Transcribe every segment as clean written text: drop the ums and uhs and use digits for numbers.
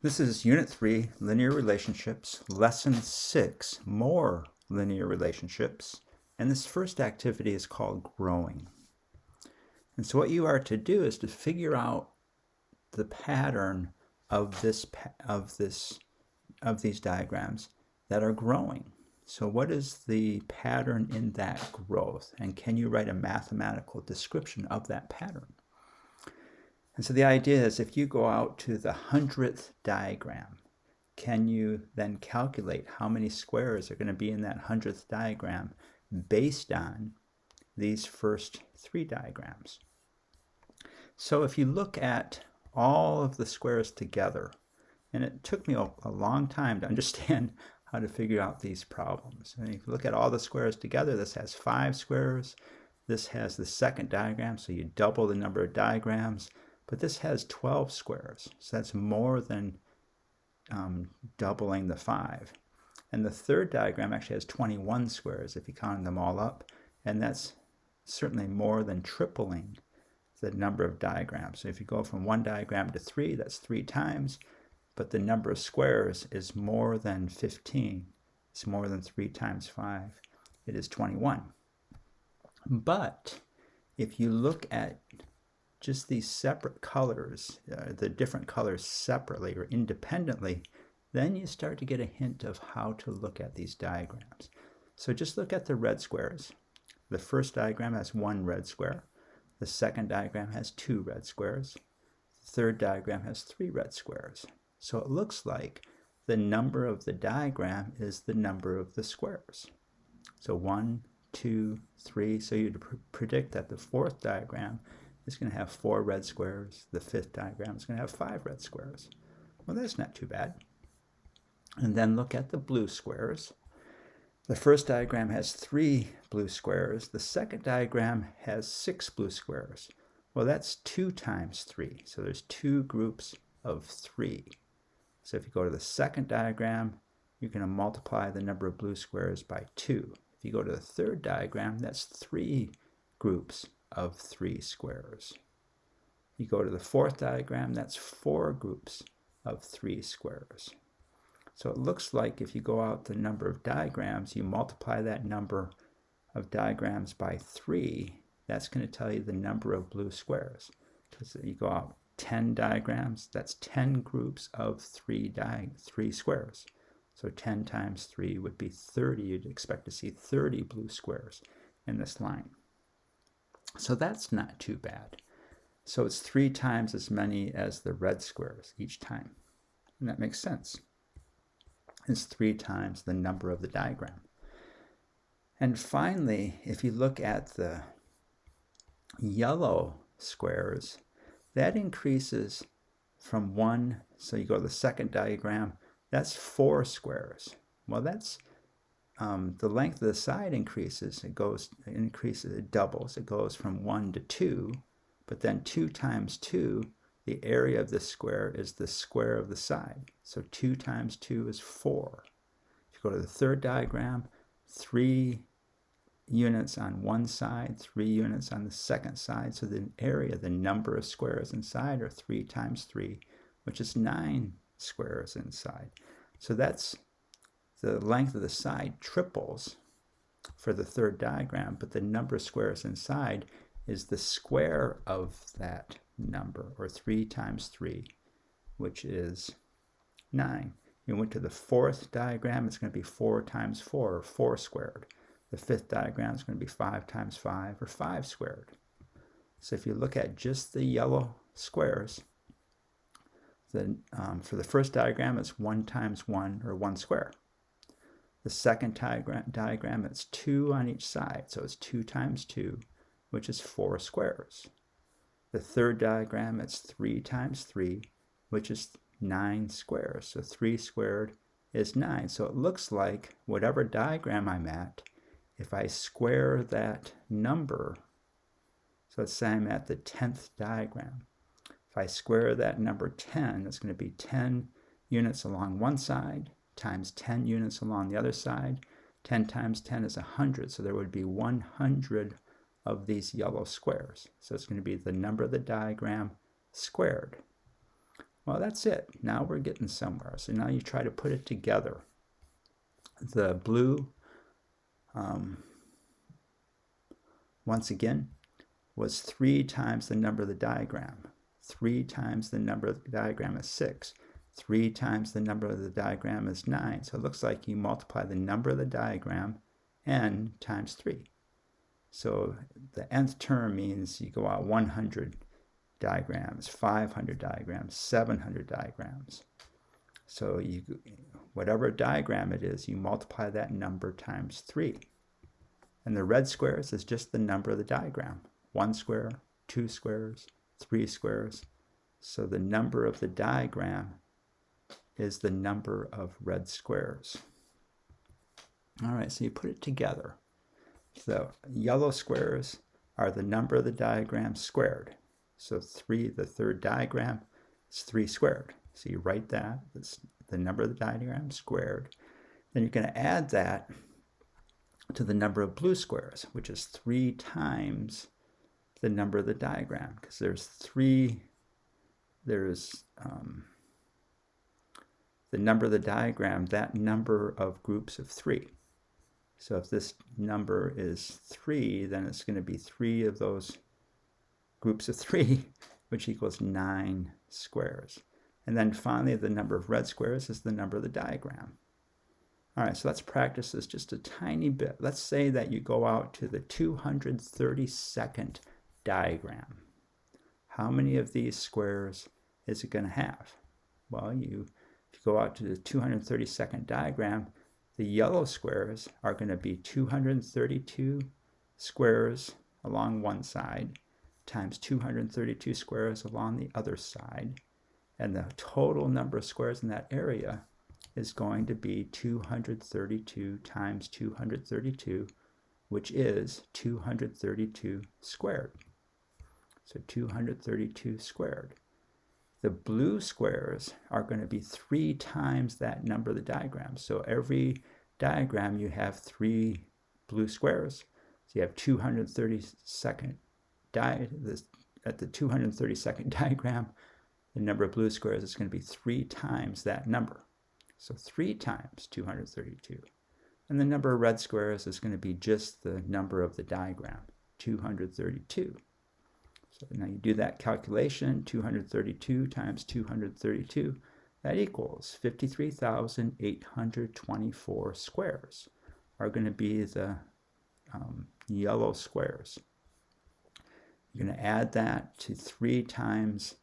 This is Unit 3, Linear Relationships, Lesson 6, More Linear Relationships, and this first activity is called Growing. And so what you are to do is to figure out the pattern of these diagrams that are growing. So what is the pattern in that growth? And can you write a mathematical description of that pattern? And so the idea is if you go out to the 100th diagram, can you then calculate how many squares are going to be in that 100th diagram based on these first three diagrams? So if you look at all of the squares together, and it took me a long time to understand how to figure out these problems. And if you look at all the squares together, this has 5 squares. This has the second diagram, so you double the number of diagrams. But this has 12 squares, so that's more than doubling the 5. And the third diagram actually has 21 squares if you count them all up, and that's certainly more than tripling the number of diagrams. So if you go from 1 diagram to 3, that's 3 times, but the number of squares is more than 15. It's more than 3 times 5. It is 21. But if you look at just these separate colors, the different colors separately or independently, then you start to get a hint of how to look at these diagrams. So just look at the red squares. The first diagram has 1 red square. The second diagram has 2 red squares. The third diagram has 3 red squares. So it looks like the number of the diagram is the number of the squares. So 1, 2, 3. So you'd predict that the fourth diagram is going to have 4 red squares. The fifth diagram is going to have 5 red squares. Well, that's not too bad. And then look at the blue squares. The first diagram has 3 blue squares. The second diagram has 6 blue squares. Well, that's 2 times 3. So there's 2 groups of 3. So if you go to the second diagram, you're going to multiply the number of blue squares by 2. If you go to the third diagram, that's 3 groups of 3 squares. You go to the fourth diagram, that's 4 groups of 3 squares. So it looks like if you go out the number of diagrams, you multiply that number of diagrams by 3, that's going to tell you the number of blue squares. Because you go out 10 diagrams, that's 10 groups of 3 squares. So 10 times 3 would be 30. You'd expect to see 30 blue squares in this line. So that's not too bad. So it's 3 times as many as the red squares each time. And that makes sense. It's 3 times the number of the diagram. And finally, if you look at the yellow squares, that increases from 1. So you go to the second diagram, that's 4 squares. Well, that's the length of the side increases. It doubles. It goes from 1 to 2, but then 2 times 2, the area of this square is the square of the side. So 2 times 2 is 4. If you go to the third diagram, 3 units on one side, 3 units on the second side. So the area, the number of squares inside are 3 times 3, which is 9 squares inside. So that's the length of the side triples for the third diagram, but the number of squares inside is the square of that number, or 3 times 3, which is 9. You went to the fourth diagram, it's going to be 4 times 4, or 4 squared. The fifth diagram is going to be 5 times 5, or 5 squared. So if you look at just the yellow squares, for the first diagram, it's 1 times 1, or 1 square. The second diagram, it's 2 on each side, so it's 2 times 2, which is 4 squares. The third diagram, it's 3 times 3, which is 9 squares. So 3 squared is 9. So it looks like whatever diagram I'm at, if I square that number, so let's say I'm at the 10th diagram. If I square that number 10, that's going to be 10 units along one side times 10 units along the other side. 10 times 10 is 100, so there would be 100 of these yellow squares. So it's going to be the number of the diagram squared. Well, that's it. Now we're getting somewhere. So now you try to put it together. The blue, once again, was 3 times the number of the diagram. 3 times the number of the diagram is 6. 3 times the number of the diagram is 9. So it looks like you multiply the number of the diagram, n, times 3. So the nth term means you go out 100 diagrams, 500 diagrams, 700 diagrams. So whatever diagram it is, you multiply that number times 3. And the red squares is just the number of the diagram. 1 square, 2 squares, 3 squares. So the number of the diagram is the number of red squares. All right, so you put it together. The yellow squares are the number of the diagram squared. So 3, the third diagram, is 3 squared. So you write that, that's the number of the diagram squared. Then you're going to add that to the number of blue squares, which is 3 times the number of the diagram, because there's the number of the diagram, that number of groups of 3. So if this number is 3, then it's going to be 3 of those groups of 3, which equals 9 squares. And then finally, the number of red squares is the number of the diagram. All right, so let's practice this just a tiny bit. Let's say that you go out to the 232nd diagram. How many of these squares is it going to have? Well, if you go out to the 232nd diagram, the yellow squares are going to be 232 squares along one side times 232 squares along the other side. And the total number of squares in that area is going to be 232 times 232, which is 232 squared. So 232 squared. The blue squares are going to be 3 times that number of the diagram. So every diagram you have 3 blue squares. So you have 232nd at the 232nd diagram, the number of blue squares is going to be 3 times that number. So 3 times 232. And the number of red squares is going to be just the number of the diagram, 232. So now you do that calculation, 232 times 232, that equals 53,824 squares are going to be the yellow squares. You're going to add that to 3 times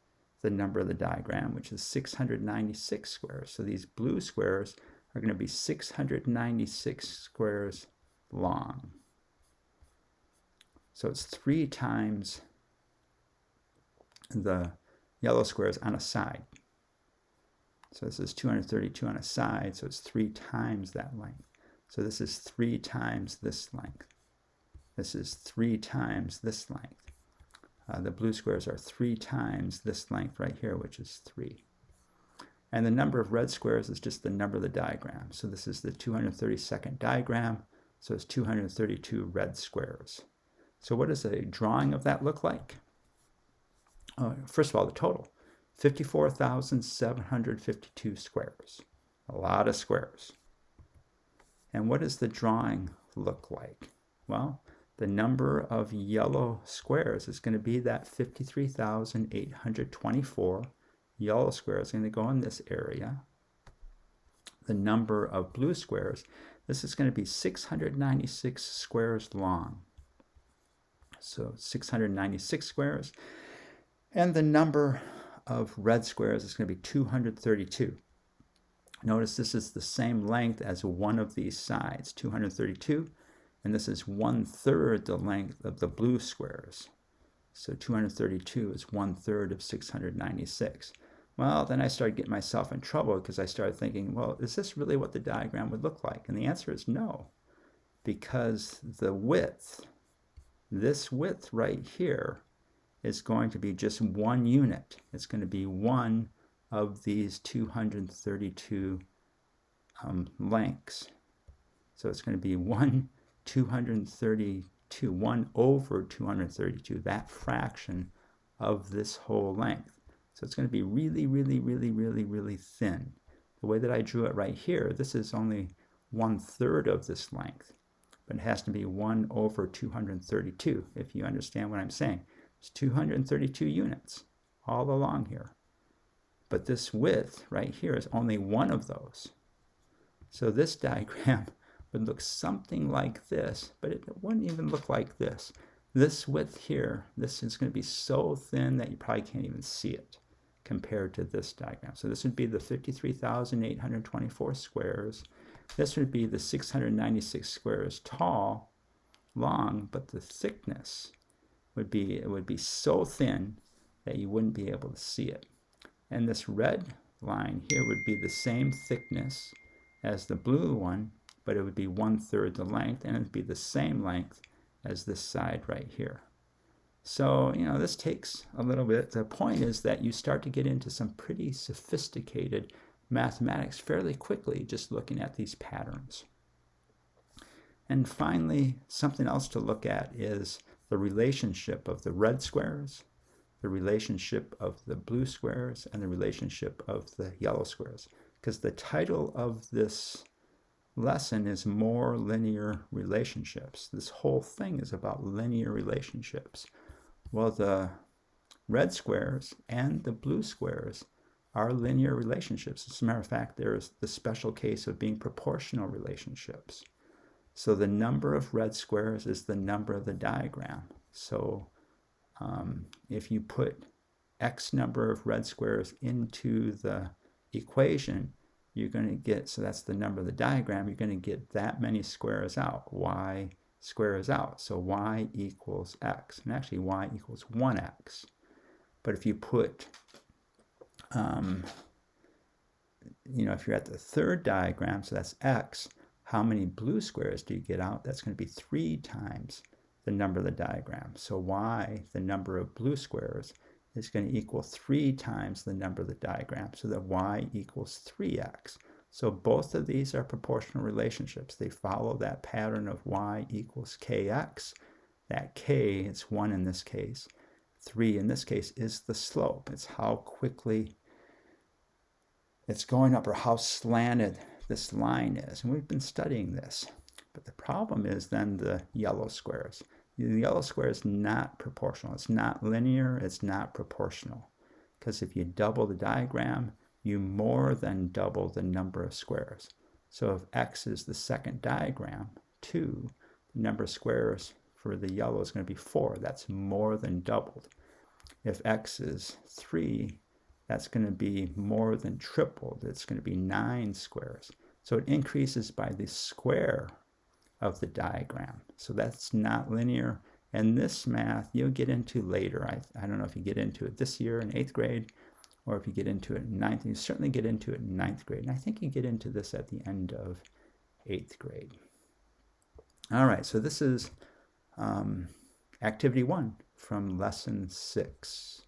the number of the diagram, which is 696 squares. So these blue squares are going to be 696 squares long. So it's 3 times the yellow squares on a side. So this is 232 on a side, so it's 3 times that length. So this is 3 times this length. This is 3 times this length. The blue squares are 3 times this length right here, which is 3. And the number of red squares is just the number of the diagram. So this is the 232nd diagram, so it's 232 red squares. So what does a drawing of that look like? First of all, the total, 54,752 squares. A lot of squares. And what does the drawing look like? Well, the number of yellow squares is going to be that 53,824 yellow squares are going to go in this area. The number of blue squares, this is going to be 696 squares long. So 696 squares. And the number of red squares is going to be 232. Notice this is the same length as one of these sides, 232. And this is 1/3 the length of the blue squares. So 232 is 1/3 of 696. Well, then I started getting myself in trouble because I started thinking, well, is this really what the diagram would look like? And the answer is no, because the width, this width right here, is going to be just 1 unit. It's going to be one of these 232 lengths. So it's going to be 1 over 232, that fraction of this whole length. So it's going to be really, really, really, really, really thin. The way that I drew it right here, this is only 1/3 of this length, but it has to be 1 over 232, if you understand what I'm saying. It's 232 units all along here. But this width right here is only one of those. So this diagram would look something like this, but it wouldn't even look like this. This width here, this is going to be so thin that you probably can't even see it compared to this diagram. So this would be the 53,824 squares. This would be the 696 squares tall, long, but the thickness would be so thin that you wouldn't be able to see it. And this red line here would be the same thickness as the blue one, but it would be 1/3 the length, and it would be the same length as this side right here. So, you know, this takes a little bit. The point is that you start to get into some pretty sophisticated mathematics fairly quickly just looking at these patterns. And finally, something else to look at is the relationship of the red squares, the relationship of the blue squares, and the relationship of the yellow squares. Because the title of this lesson is More Linear Relationships. This whole thing is about linear relationships. Well, the red squares and the blue squares are linear relationships. As a matter of fact, there's the special case of being proportional relationships. So the number of red squares is the number of the diagram. So if you put X number of red squares into the equation, you're going to get, so that's the number of the diagram, you're going to get that many squares out. Y squares out. So y equals x. And actually y equals 1x. But if you put, you know, if you're at the third diagram, so that's x, how many blue squares do you get out? That's going to be 3 times the number of the diagram. So y, the number of blue squares, is going to equal 3 times the number of the diagram, so that y equals 3x. So both of these are proportional relationships. They follow that pattern of y equals kx. That k, it's 1 in this case, 3 in this case, is the slope. It's how quickly it's going up or how slanted this line is. And we've been studying this. But the problem is then the yellow squares. The yellow square is not proportional. It's not linear. It's not proportional. Because if you double the diagram, you more than double the number of squares. So if x is the second diagram, 2, the number of squares for the yellow is going to be 4. That's more than doubled. If x is 3, that's going to be more than tripled. It's going to be 9 squares. So it increases by the square of the diagram. So that's not linear. And this math you'll get into later. I don't know if you get into it this year in 8th grade, or if you get into it in 9th. You certainly get into it in 9th grade. And I think you get into this at the end of 8th grade. All right, so this is activity 1 from lesson 6.